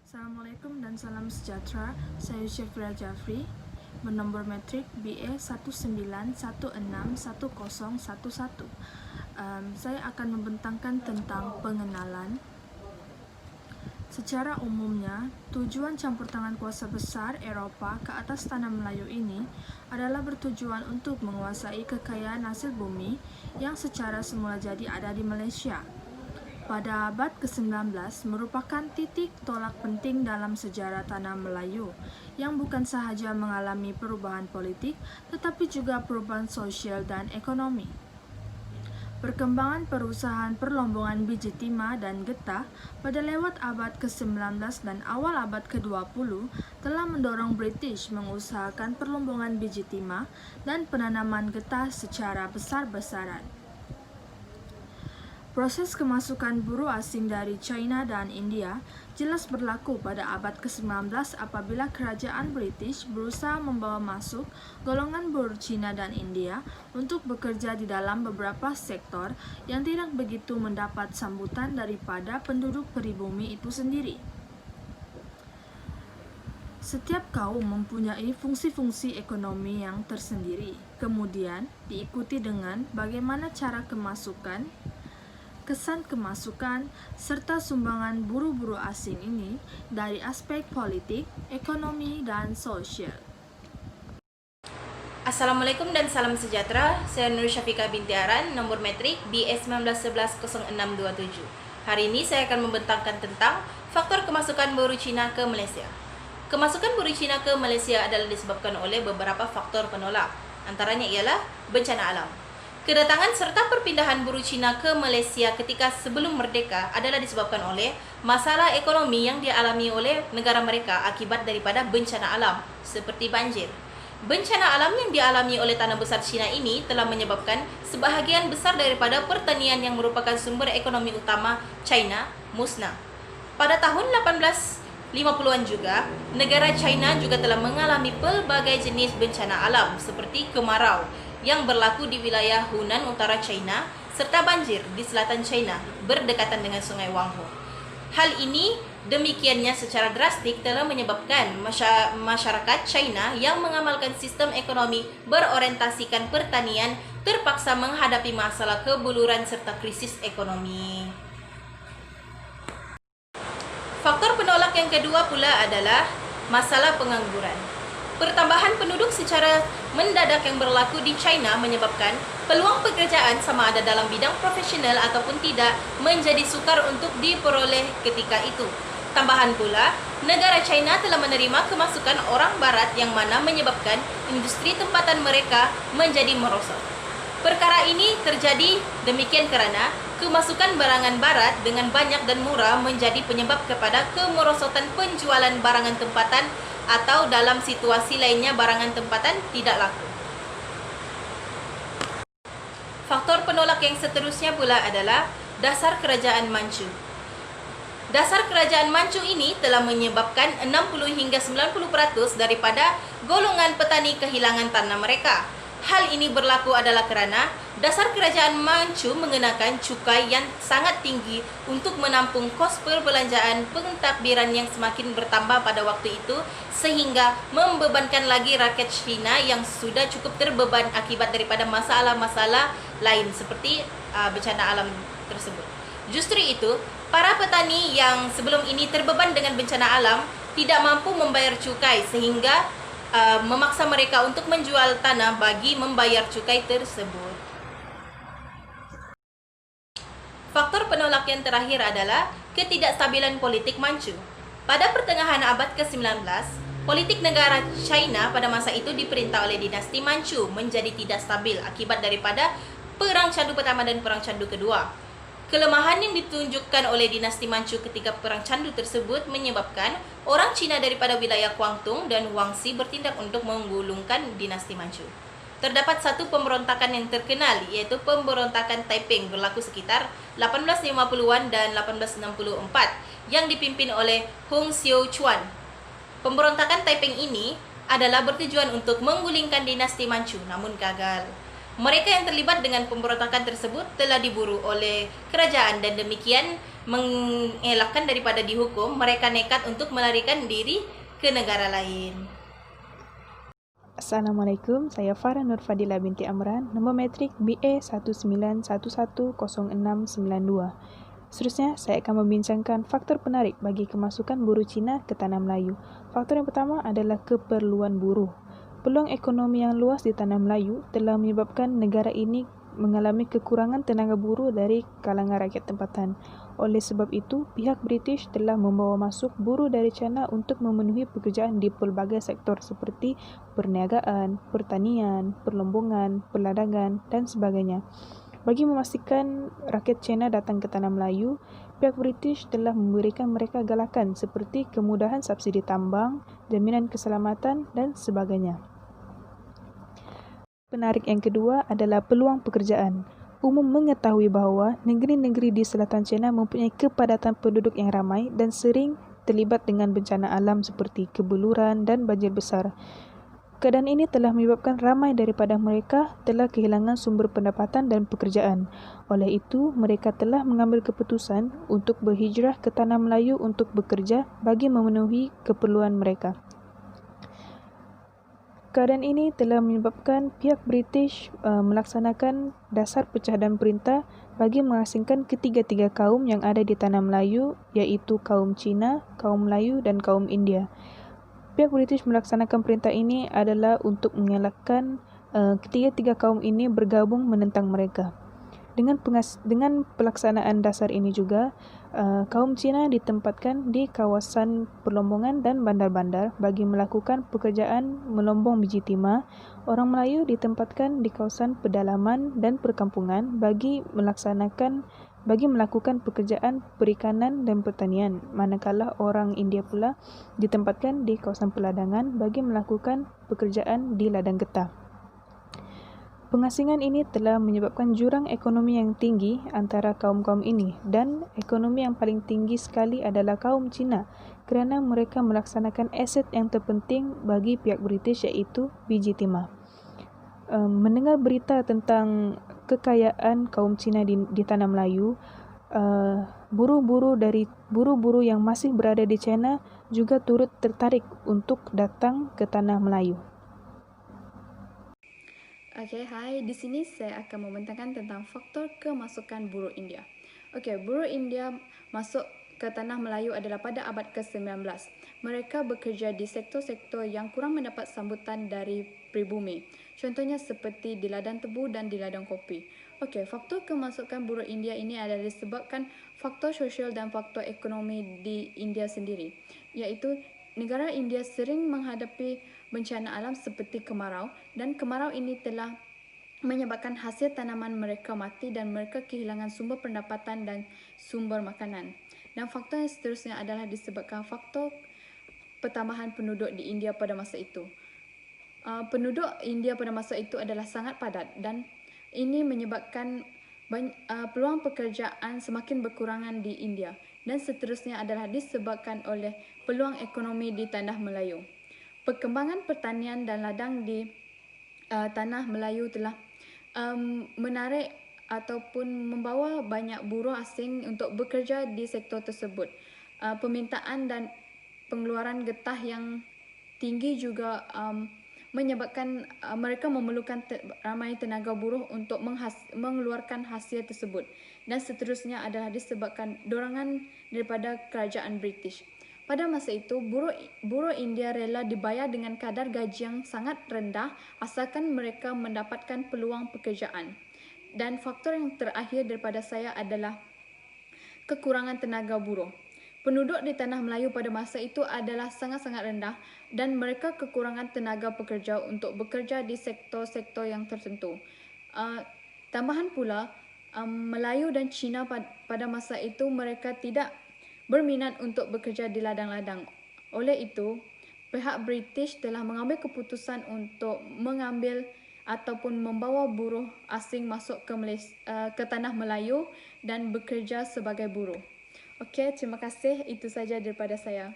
Assalamualaikum dan salam sejahtera. Saya Syafira Jafri, bernomor metrik BA 19161011. Saya akan membentangkan tentang pengenalan. Secara umumnya, tujuan campur tangan kuasa besar Eropah ke atas tanah Melayu ini adalah bertujuan untuk menguasai kekayaan hasil bumi yang secara semula jadi ada di Malaysia. Pada abad ke-19 merupakan titik tolak penting dalam sejarah tanah Melayu yang bukan sahaja mengalami perubahan politik tetapi juga perubahan sosial dan ekonomi. Perkembangan perusahaan perlombongan biji timah dan getah pada lewat abad ke-19 dan awal abad ke-20 telah mendorong British mengusahakan perlombongan biji timah dan penanaman getah secara besar-besaran. Proses kemasukan buruh asing dari China dan India jelas berlaku pada abad ke-19 apabila kerajaan British berusaha membawa masuk golongan buruh Cina dan India untuk bekerja di dalam beberapa sektor yang tidak begitu mendapat sambutan daripada penduduk pribumi itu sendiri. Setiap kaum mempunyai fungsi-fungsi ekonomi yang tersendiri, kemudian diikuti dengan bagaimana cara kemasukan, kesan kemasukan, serta sumbangan buruh-buruh asing ini dari aspek politik, ekonomi, dan sosial. Assalamualaikum dan salam sejahtera. Saya Nur Syafika binti Aran, nomor metrik BS 19110627. Hari ini saya akan membentangkan tentang faktor kemasukan buruh Cina ke Malaysia. Kemasukan buruh Cina ke Malaysia adalah disebabkan oleh beberapa faktor penolak. Antaranya ialah bencana alam. Kedatangan serta perpindahan buruh Cina ke Malaysia ketika sebelum merdeka adalah disebabkan oleh masalah ekonomi yang dialami oleh negara mereka akibat daripada bencana alam seperti banjir. Bencana alam yang dialami oleh tanah besar Cina ini telah menyebabkan sebahagian besar daripada pertanian yang merupakan sumber ekonomi utama China musnah. Pada tahun 1850-an juga, negara China juga telah mengalami pelbagai jenis bencana alam seperti kemarau yang berlaku di wilayah Hunan utara China serta banjir di selatan China berdekatan dengan Sungai Wangho. Hal ini demikiannya secara drastik telah menyebabkan masyarakat China yang mengamalkan sistem ekonomi berorientasikan pertanian terpaksa menghadapi masalah kebuluran serta krisis ekonomi. Faktor penolak yang kedua pula adalah masalah pengangguran. Pertambahan penduduk secara mendadak yang berlaku di China menyebabkan peluang pekerjaan sama ada dalam bidang profesional ataupun tidak menjadi sukar untuk diperoleh ketika itu. Tambahan pula, negara China telah menerima kemasukan orang barat yang mana menyebabkan industri tempatan mereka menjadi merosot. Perkara ini terjadi demikian kerana kemasukan barangan barat dengan banyak dan murah menjadi penyebab kepada kemerosotan penjualan barangan tempatan atau dalam situasi lainnya barangan tempatan tidak laku. Faktor penolak yang seterusnya pula adalah dasar kerajaan Manchu. Dasar kerajaan Manchu ini telah menyebabkan 60 hingga 90% daripada golongan petani kehilangan tanah mereka. Hal ini berlaku adalah kerana dasar kerajaan Manchu mengenakan cukai yang sangat tinggi untuk menampung kos perbelanjaan pentadbiran yang semakin bertambah pada waktu itu sehingga membebankan lagi rakyat Cina yang sudah cukup terbeban akibat daripada masalah-masalah lain seperti bencana alam tersebut. Justru itu, para petani yang sebelum ini terbeban dengan bencana alam tidak mampu membayar cukai sehingga memaksa mereka untuk menjual tanah bagi membayar cukai tersebut. Faktor penolak yang terakhir adalah ketidakstabilan politik Manchu. Pada pertengahan abad ke-19, politik negara China pada masa itu diperintah oleh dinasti Manchu menjadi tidak stabil akibat daripada Perang Candu Pertama dan Perang Candu Kedua. Kelemahan yang ditunjukkan oleh dinasti Manchu ketika Perang Candu tersebut menyebabkan orang Cina daripada wilayah Guangdong dan Guangxi bertindak untuk menggulungkan dinasti Manchu. Terdapat satu pemberontakan yang terkenal iaitu pemberontakan Taiping berlaku sekitar 1850-an dan 1864 yang dipimpin oleh Hong Xiuquan. Pemberontakan Taiping ini adalah bertujuan untuk menggulingkan dinasti Manchu namun gagal. Mereka yang terlibat dengan pemberontakan tersebut telah diburu oleh kerajaan dan demikian mengelakkan daripada dihukum, mereka nekat untuk melarikan diri ke negara lain. Assalamualaikum, saya Farah Nur Fadila binti Amran, nombor metrik BA 19110692. Seterusnya, saya akan membincangkan faktor penarik bagi kemasukan buruh Cina ke Tanah Melayu. Faktor yang pertama adalah keperluan buruh. Peluang ekonomi yang luas di Tanah Melayu telah menyebabkan negara ini mengalami kekurangan tenaga buruh dari kalangan rakyat tempatan. Oleh sebab itu, pihak British telah membawa masuk buruh dari China untuk memenuhi pekerjaan di pelbagai sektor seperti perniagaan, pertanian, perlombongan, perladangan, dan sebagainya. Bagi memastikan rakyat China datang ke Tanah Melayu, pihak British telah memberikan mereka galakan seperti kemudahan subsidi tambang, jaminan keselamatan, dan sebagainya. Penarik yang kedua adalah peluang pekerjaan. Umum mengetahui bahawa negeri-negeri di selatan China mempunyai kepadatan penduduk yang ramai dan sering terlibat dengan bencana alam seperti kebeluran dan banjir besar. Keadaan ini telah menyebabkan ramai daripada mereka telah kehilangan sumber pendapatan dan pekerjaan. Oleh itu, mereka telah mengambil keputusan untuk berhijrah ke Tanah Melayu untuk bekerja bagi memenuhi keperluan mereka. Keadaan ini telah menyebabkan pihak British melaksanakan dasar pecah dan perintah bagi mengasingkan ketiga-tiga kaum yang ada di Tanah Melayu, iaitu kaum Cina, kaum Melayu dan kaum India. Pihak British melaksanakan perintah ini adalah untuk mengelakkan ketiga-tiga kaum ini bergabung menentang mereka. Dengan pelaksanaan dasar ini juga, kaum Cina ditempatkan di kawasan perlombongan dan bandar-bandar bagi melakukan pekerjaan melombong biji timah. Orang Melayu ditempatkan di kawasan pedalaman dan perkampungan bagi melakukan pekerjaan perikanan dan pertanian, manakala orang India pula ditempatkan di kawasan peladangan bagi melakukan pekerjaan di ladang getah. Pengasingan ini telah menyebabkan jurang ekonomi yang tinggi antara kaum-kaum ini, dan ekonomi yang paling tinggi sekali adalah kaum Cina kerana mereka melaksanakan aset yang terpenting bagi pihak British, iaitu biji timah. Mendengar berita tentang kekayaan kaum Cina di Tanah Melayu, buruh-buruh yang masih berada di China juga turut tertarik untuk datang ke Tanah Melayu. Hai, di sini saya akan membentangkan tentang faktor kemasukan buruh India. Buruh India masuk ke Tanah Melayu adalah pada abad ke-19. Mereka bekerja di sektor-sektor yang kurang mendapat sambutan dari pribumi. Contohnya seperti di ladang tebu dan di ladang kopi. Faktor kemasukan buruh India ini adalah disebabkan faktor sosial dan faktor ekonomi di India sendiri, iaitu negara India sering menghadapi bencana alam seperti kemarau, dan kemarau ini telah menyebabkan hasil tanaman mereka mati dan mereka kehilangan sumber pendapatan dan sumber makanan. Dan faktor yang seterusnya adalah disebabkan faktor pertambahan penduduk di India pada masa itu. Penduduk India pada masa itu adalah sangat padat dan ini menyebabkan peluang pekerjaan semakin berkurangan di India, dan seterusnya adalah disebabkan oleh peluang ekonomi di Tanah Melayu. Perkembangan pertanian dan ladang di Tanah Melayu telah menarik ataupun membawa banyak buruh asing untuk bekerja di sektor tersebut. Permintaan dan pengeluaran getah yang tinggi juga menyebabkan mereka memerlukan ramai tenaga buruh untuk mengeluarkan hasil tersebut, dan seterusnya adalah disebabkan dorongan daripada kerajaan British. Pada masa itu, buruh India rela dibayar dengan kadar gaji yang sangat rendah asalkan mereka mendapatkan peluang pekerjaan. Dan faktor yang terakhir daripada saya adalah kekurangan tenaga buruh. Penduduk di Tanah Melayu pada masa itu adalah sangat-sangat rendah dan mereka kekurangan tenaga pekerja untuk bekerja di sektor-sektor yang tertentu. Tambahan pula, Melayu dan Cina pada masa itu mereka tidak berminat untuk bekerja di ladang-ladang. Oleh itu, pihak British telah mengambil keputusan untuk mengambil ataupun membawa buruh asing masuk ke Tanah Melayu dan bekerja sebagai buruh. Terima kasih. Itu saja daripada saya.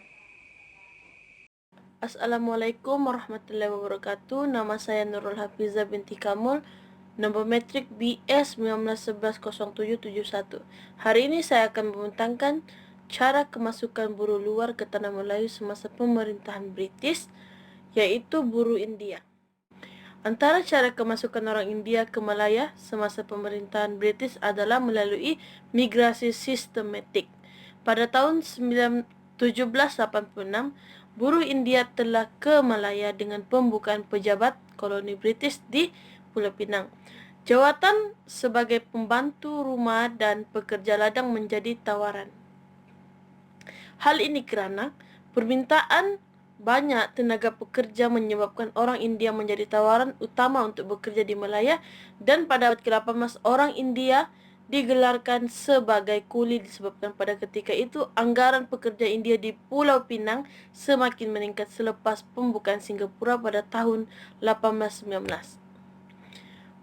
Assalamualaikum warahmatullahi wabarakatuh. Nama saya Nurul Hafizah binti Kamul, nomor metrik BS 19110771. Hari ini saya akan membentangkan cara kemasukan buruh luar ke Tanah Melayu semasa pemerintahan British, yaitu buruh India. Antara cara kemasukan orang India ke Malaya semasa pemerintahan British adalah melalui migrasi sistematik. Pada tahun 1786, buruh India telah ke Malaya dengan pembukaan pejabat koloni British di Pulau Pinang. Jawatan sebagai pembantu rumah dan pekerja ladang menjadi tawaran. Hal ini kerana permintaan banyak tenaga pekerja menyebabkan orang India menjadi tawaran utama untuk bekerja di Malaya, dan pada abad ke-18 orang India digelarkan sebagai kuli disebabkan pada ketika itu anggaran pekerja India di Pulau Pinang semakin meningkat selepas pembukaan Singapura pada tahun 1819.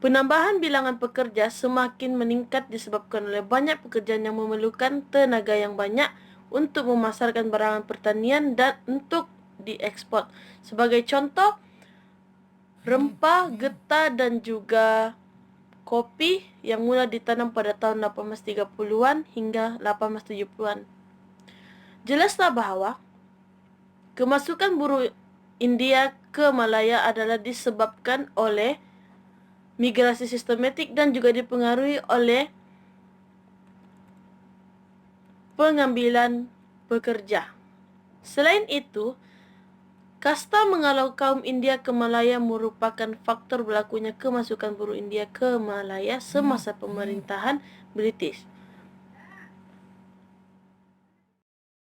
Penambahan bilangan pekerja semakin meningkat disebabkan oleh banyak pekerjaan yang memerlukan tenaga yang banyak untuk memasarkan barangan pertanian dan untuk diekspor. Sebagai contoh, rempah, getah dan juga kopi yang mula ditanam pada tahun 1830-an hingga 1870-an. Jelaslah bahawa kemasukan buruh India ke Malaya adalah disebabkan oleh migrasi sistematik dan juga dipengaruhi oleh pengambilan pekerja. Selain itu, kasta menghalau kaum India ke Malaya merupakan faktor berlakunya kemasukan buruh India ke Malaya semasa pemerintahan British.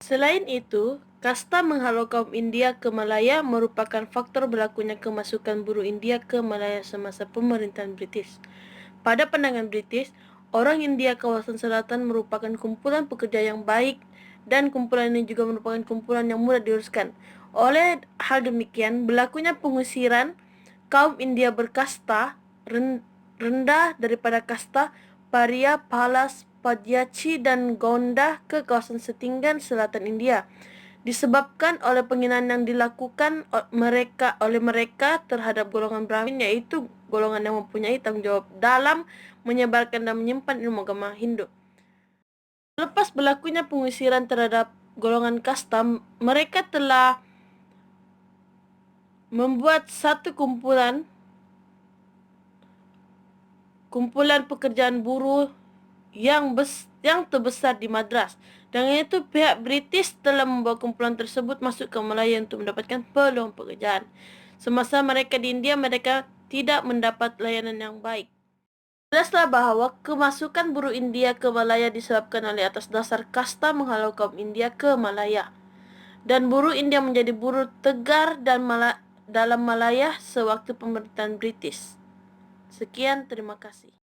Selain itu, kasta menghalau kaum India ke Malaya merupakan faktor berlakunya kemasukan buruh India ke Malaya semasa pemerintahan British. Pada pandangan British, orang India kawasan selatan merupakan kumpulan pekerja yang baik dan kumpulan ini juga merupakan kumpulan yang mudah diuruskan. Oleh hal demikian, berlakunya pengusiran kaum India berkasta rendah daripada kasta Paria, Palas, Padyachi dan Gondah ke kawasan setinggan selatan India disebabkan oleh penghinaan yang dilakukan oleh mereka terhadap golongan Brahmin, yaitu golongan yang mempunyai tanggung jawab dalam menyebarkan dan menyimpan ilmu agama Hindu. Selepas berlakunya pengusiran terhadap golongan kasta, mereka telah membuat satu kumpulan pekerjaan buruh yang terbesar di Madras. Dengan itu, pihak British telah membawa kumpulan tersebut masuk ke Malaya untuk mendapatkan peluang pekerjaan. Semasa mereka di India, mereka tidak mendapat layanan yang baik. Jelaslah bahawa kemasukan buruh India ke Malaya disebabkan oleh atas dasar kasta menghalau kaum India ke Malaya. Dan buruh India menjadi buruh tegar dan dalam Malaya sewaktu pemerintahan British. Sekian, terima kasih.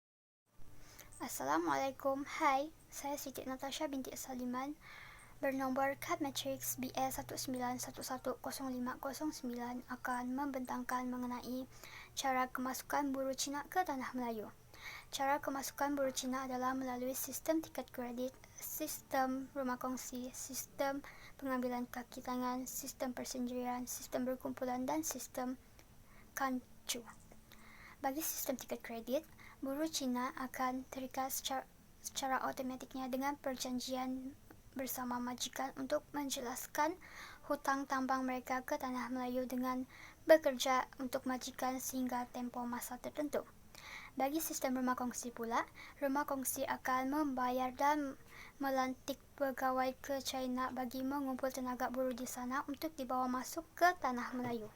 Assalamualaikum, hai, saya Siti Natasha binti Saliman bernomor kad matriks BS 19110509 akan membentangkan mengenai cara kemasukan buruh Cina ke Tanah Melayu. Cara kemasukan buruh Cina adalah melalui sistem tiket kredit, sistem rumah kongsi, sistem pengambilan kaki tangan, sistem persendirian, sistem berkumpulan dan sistem kancu. Bagi sistem tiket kredit, buruh Cina akan terikat secara otomatiknya dengan perjanjian bersama majikan untuk menjelaskan hutang tambang mereka ke Tanah Melayu dengan bekerja untuk majikan sehingga tempoh masa tertentu. Bagi sistem rumah kongsi pula, rumah kongsi akan membayar dan melantik pegawai ke China bagi mengumpul tenaga buruh di sana untuk dibawa masuk ke Tanah Melayu.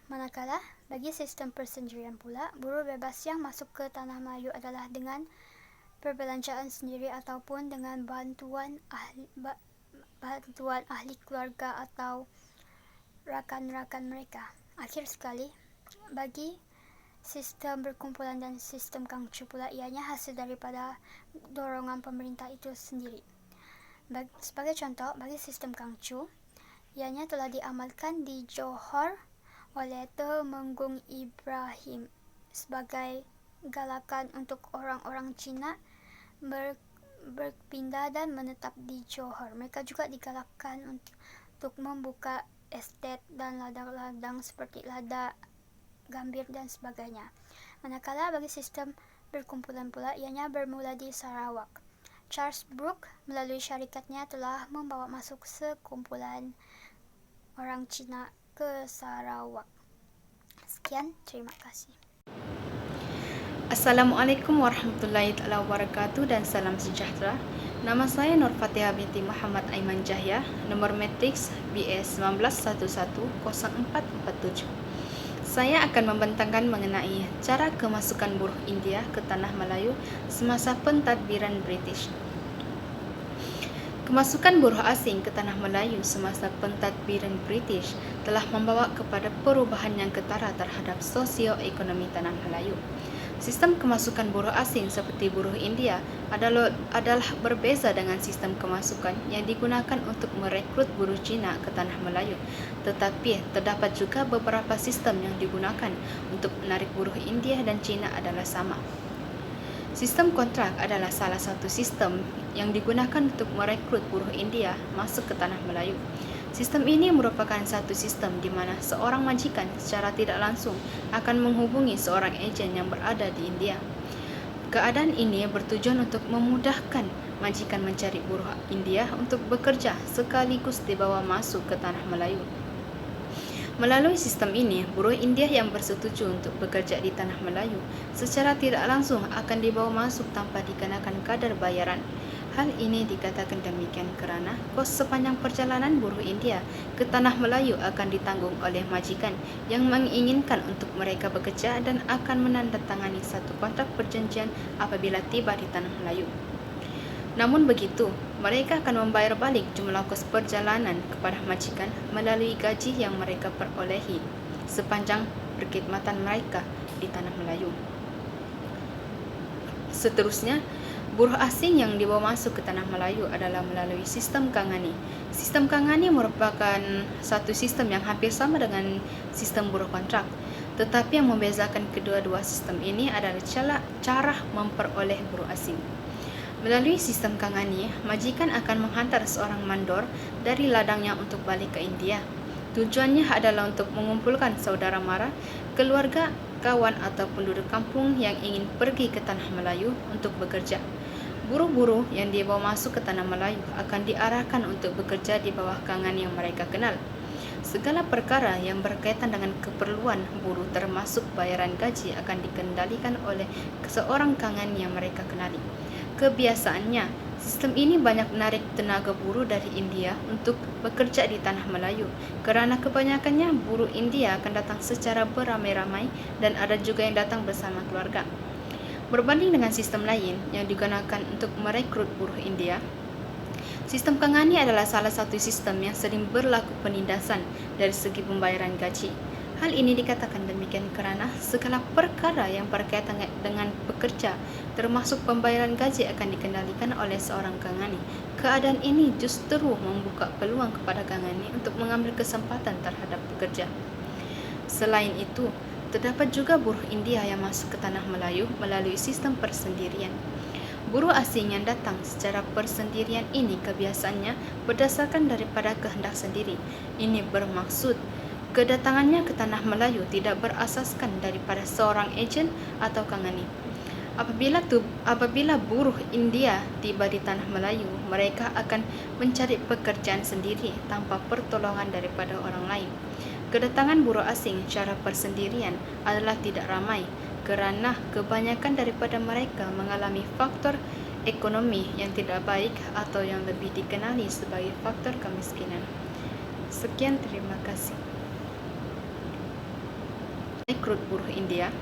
Manakala, bagi sistem persendirian pula, buruh bebas yang masuk ke Tanah Melayu adalah dengan perbelanjaan sendiri ataupun dengan bantuan ahli keluarga atau rakan-rakan mereka. Akhir sekali, bagi sistem berkumpulan dan sistem kangcu pula, ianya hasil daripada dorongan pemerintah itu sendiri. Sebagai contoh, bagi sistem kangcu, ianya telah diamalkan di Johor oleh Temenggung Ibrahim sebagai galakan untuk orang-orang Cina berpindah dan menetap di Johor. Mereka juga digalakkan untuk membuka estet dan ladang-ladang seperti lada, gambir dan sebagainya. Manakala bagi sistem berkumpulan pula, ianya bermula di Sarawak. Charles Brooke melalui syarikatnya telah membawa masuk sekumpulan orang Cina ke Sarawak. Sekian, terima kasih. Assalamualaikum warahmatullahi wabarakatuh dan salam sejahtera. Nama saya Nur Fatihah binti Muhammad Aiman Jahya, nomor matriks BS 19110447. Saya akan membentangkan mengenai cara kemasukan buruh India ke Tanah Melayu semasa pentadbiran British. Kemasukan buruh asing ke Tanah Melayu semasa pentadbiran British telah membawa kepada perubahan yang ketara terhadap sosioekonomi Tanah Melayu. Sistem kemasukan buruh asing seperti buruh India adalah berbeza dengan sistem kemasukan yang digunakan untuk merekrut buruh Cina ke Tanah Melayu. Tetapi terdapat juga beberapa sistem yang digunakan untuk menarik buruh India dan Cina adalah sama. Sistem kontrak adalah salah satu sistem yang digunakan untuk merekrut buruh India masuk ke Tanah Melayu. Sistem ini merupakan satu sistem di mana seorang majikan secara tidak langsung akan menghubungi seorang ejen yang berada di India. Keadaan ini bertujuan untuk memudahkan majikan mencari buruh India untuk bekerja sekaligus dibawa masuk ke Tanah Melayu. Melalui sistem ini, buruh India yang bersetuju untuk bekerja di Tanah Melayu secara tidak langsung akan dibawa masuk tanpa dikenakan kadar bayaran. Hal ini dikatakan demikian kerana kos sepanjang perjalanan buruh India ke Tanah Melayu akan ditanggung oleh majikan yang menginginkan untuk mereka bekerja dan akan menandatangani satu kontrak perjanjian apabila tiba di Tanah Melayu. Namun begitu, mereka akan membayar balik jumlah kos perjalanan kepada majikan melalui gaji yang mereka perolehi sepanjang perkhidmatan mereka di Tanah Melayu. Seterusnya, buruh asing yang dibawa masuk ke Tanah Melayu adalah melalui sistem Kangani. Sistem Kangani merupakan satu sistem yang hampir sama dengan sistem buruh kontrak. Tetapi yang membezakan kedua-dua sistem ini adalah cara memperoleh buruh asing. Melalui sistem Kangani, majikan akan menghantar seorang mandor dari ladangnya untuk balik ke India. Tujuannya adalah untuk mengumpulkan saudara mara, keluarga, kawan atau penduduk kampung yang ingin pergi ke Tanah Melayu untuk bekerja. Buruh-buruh yang dibawa masuk ke Tanah Melayu akan diarahkan untuk bekerja di bawah kangan yang mereka kenal. Segala perkara yang berkaitan dengan keperluan buruh termasuk bayaran gaji akan dikendalikan oleh seorang kangan yang mereka kenali. Kebiasaannya, sistem ini banyak menarik tenaga buruh dari India untuk bekerja di Tanah Melayu kerana kebanyakannya buruh India akan datang secara beramai-ramai dan ada juga yang datang bersama keluarga. Berbanding dengan sistem lain yang digunakan untuk merekrut buruh India, sistem Kangani adalah salah satu sistem yang sering berlaku penindasan dari segi pembayaran gaji. Hal ini dikatakan demikian kerana segala perkara yang berkaitan dengan pekerja, termasuk pembayaran gaji akan dikendalikan oleh seorang Kangani. Keadaan ini justru membuka peluang kepada Kangani untuk mengambil kesempatan terhadap pekerja. Selain itu, terdapat juga buruh India yang masuk ke Tanah Melayu melalui sistem persendirian. Buruh asing yang datang secara persendirian ini kebiasaannya berdasarkan daripada kehendak sendiri. Ini bermaksud kedatangannya ke Tanah Melayu tidak berasaskan daripada seorang ejen atau Kangani. Apabila buruh India tiba di Tanah Melayu, mereka akan mencari pekerjaan sendiri tanpa pertolongan daripada orang lain. Kedatangan buruh asing secara persendirian adalah tidak ramai kerana kebanyakan daripada mereka mengalami faktor ekonomi yang tidak baik atau yang lebih dikenali sebagai faktor kemiskinan. Sekian, terima kasih. Rekrut buruh India.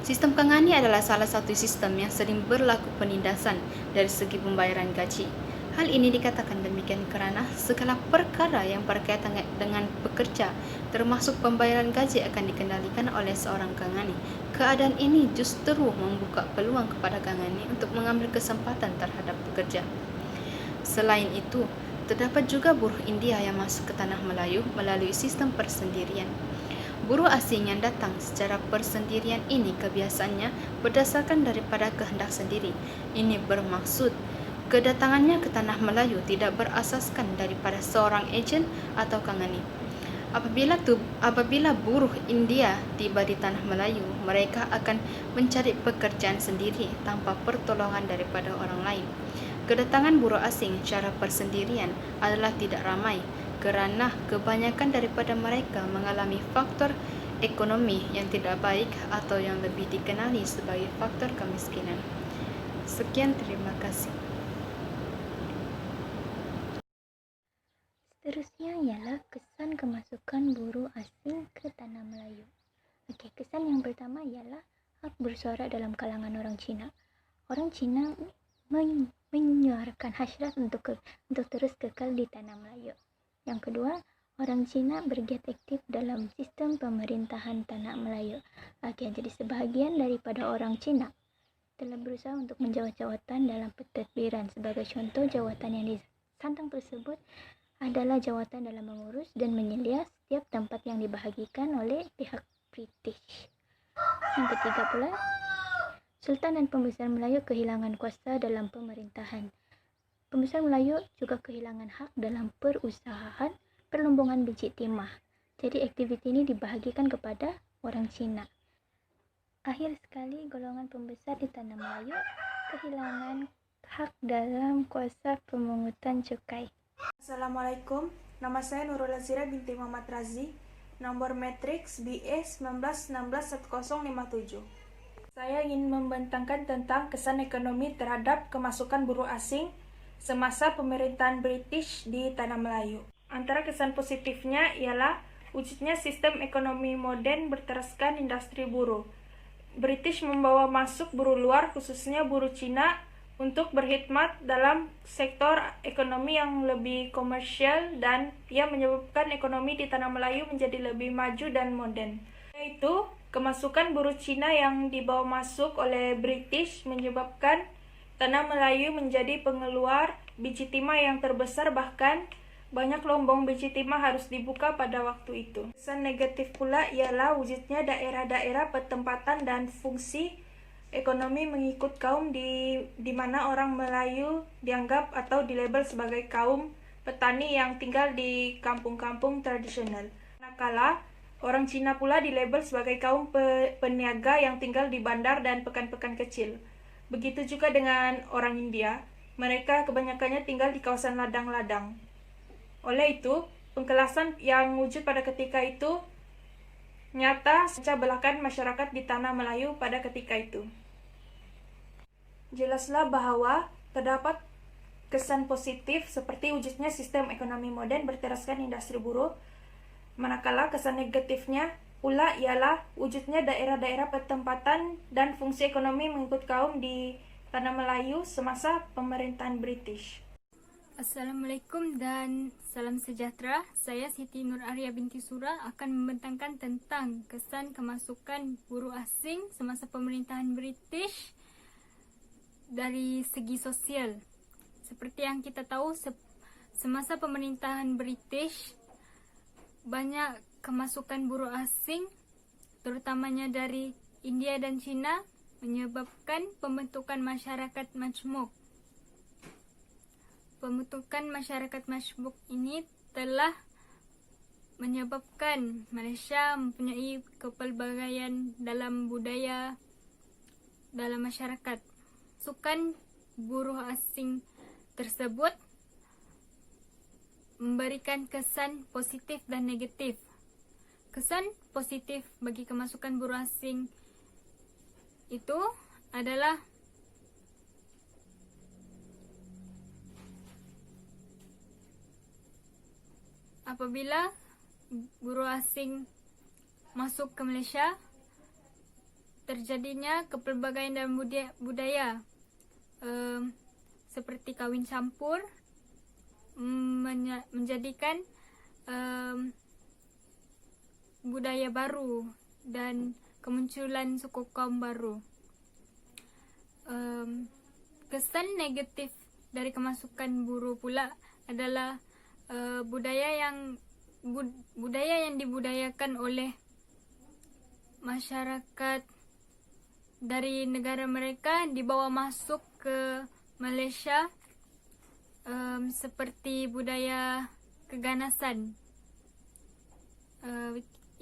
Sistem Kangani adalah salah satu sistem yang sering berlaku penindasan dari segi pembayaran gaji. Hal ini dikatakan demikian kerana segala perkara yang berkaitan dengan pekerja, termasuk pembayaran gaji akan dikendalikan oleh seorang Kangani. Keadaan ini justru membuka peluang kepada Kangani untuk mengambil kesempatan terhadap pekerja. Selain itu, terdapat juga buruh India yang masuk ke Tanah Melayu melalui sistem persendirian. Buruh asing yang datang secara persendirian ini kebiasaannya berdasarkan daripada kehendak sendiri. Ini bermaksud kedatangannya ke Tanah Melayu tidak berasaskan daripada seorang ejen atau Kangani. Apabila buruh India tiba di tanah Melayu, mereka akan mencari pekerjaan sendiri tanpa pertolongan daripada orang lain. Kedatangan buruh asing secara persendirian adalah tidak ramai kerana kebanyakan daripada mereka mengalami faktor ekonomi yang tidak baik atau yang lebih dikenali sebagai faktor kemiskinan. Sekian, terima kasih. Seterusnya ialah kesan kemasukan buruh asing ke tanah Melayu. Okey, kesan yang pertama ialah hak bersuara dalam kalangan orang Cina. Orang Cina menyuarakan hasrat untuk terus kekal di tanah Melayu. Yang kedua, orang Cina bergiat aktif dalam sistem pemerintahan tanah Melayu. Okey, jadi sebahagian daripada orang Cina telah berusaha untuk menjawat jawatan dalam pentadbiran. Sebagai contoh, jawatan yang disandang tersebut adalah jawatan dalam mengurus dan menyelia setiap tempat yang dibahagikan oleh pihak British. Yang ketiga pula, Sultan dan Pembesar Melayu kehilangan kuasa dalam pemerintahan. Pembesar Melayu juga kehilangan hak dalam perusahaan perlumbungan biji timah. Jadi aktiviti ini dibahagikan kepada orang Cina. Akhir sekali, golongan pembesar di tanah Melayu kehilangan hak dalam kuasa pemungutan cukai. Assalamualaikum, nama saya Nurul Azira binti Muhammad Razi, nomor matriks BE 19161057. Saya ingin membentangkan tentang kesan ekonomi terhadap kemasukan buruh asing semasa pemerintahan British di tanah Melayu. Antara kesan positifnya ialah wujudnya sistem ekonomi moden berteraskan industri buruh. British membawa masuk buruh luar, khususnya buruh Cina, untuk berkhidmat dalam sektor ekonomi yang lebih komersial dan ia menyebabkan ekonomi di tanah Melayu menjadi lebih maju dan moden. Yaitu kemasukan buruh Cina yang dibawa masuk oleh British menyebabkan tanah Melayu menjadi pengeluar biji timah yang terbesar, bahkan banyak lombong biji timah harus dibuka pada waktu itu. Kesan negatif pula ialah wujudnya daerah-daerah pertempatan dan fungsi ekonomi mengikut kaum di mana orang Melayu dianggap atau dilabel sebagai kaum petani yang tinggal di kampung-kampung tradisional. Manakala orang Cina pula dilabel sebagai kaum peniaga yang tinggal di bandar dan pekan-pekan kecil. Begitu juga dengan orang India, mereka kebanyakannya tinggal di kawasan ladang-ladang. Oleh itu, pengkelasan yang wujud pada ketika itu nyata secah belahkan masyarakat di tanah Melayu pada ketika itu. Jelaslah bahwa terdapat kesan positif seperti wujudnya sistem ekonomi moden berteraskan industri buruh, manakala kesan negatifnya pula ialah wujudnya daerah-daerah pertempatan dan fungsi ekonomi mengikut kaum di tanah Melayu semasa pemerintahan British. Assalamualaikum dan salam sejahtera. Saya Siti Nur Arya binti Sura akan membentangkan tentang kesan kemasukan buruh asing semasa pemerintahan British dari segi sosial. Seperti yang kita tahu, semasa pemerintahan British banyak kemasukan buruh asing, terutamanya dari India dan China, menyebabkan pembentukan masyarakat majmuk. Pembentukan masyarakat majmuk ini telah menyebabkan Malaysia mempunyai kepelbagaian dalam budaya dalam masyarakat. Masukan buruh asing tersebut memberikan kesan positif dan negatif. Kesan positif bagi kemasukan buruh asing itu adalah apabila buruh asing masuk ke Malaysia, terjadinya kepelbagaian dalam budaya seperti kawin campur, menjadikan budaya baru dan kemunculan suku kaum baru. Kesan negatif dari kemasukan buruh pula adalah budaya yang dibudayakan oleh masyarakat dari negara mereka dibawa masuk ke Malaysia, seperti budaya keganasan.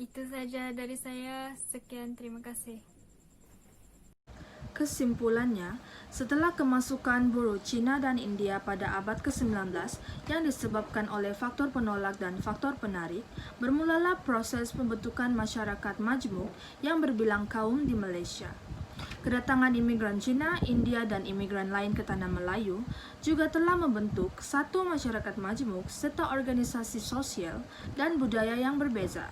Itu saja dari saya. Sekian, terima kasih. Kesimpulannya, setelah kemasukan buruh Cina dan India pada abad ke-19 yang disebabkan oleh faktor penolak dan faktor penarik, bermulalah proses pembentukan masyarakat majmuk yang berbilang kaum di Malaysia. Kedatangan imigran Cina, India, dan imigran lain ke Tanah Melayu juga telah membentuk satu masyarakat majmuk serta organisasi sosial dan budaya yang berbeza.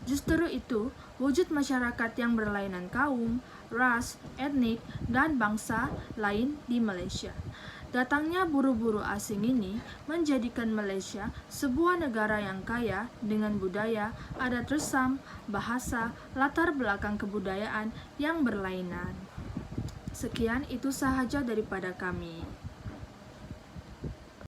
Justru itu, wujud masyarakat yang berlainan kaum, ras, etnik, dan bangsa lain di Malaysia. Datangnya buruh-buruh asing ini menjadikan Malaysia sebuah negara yang kaya dengan budaya, adat resam, bahasa, latar belakang kebudayaan yang berlainan. Sekian, itu sahaja daripada kami.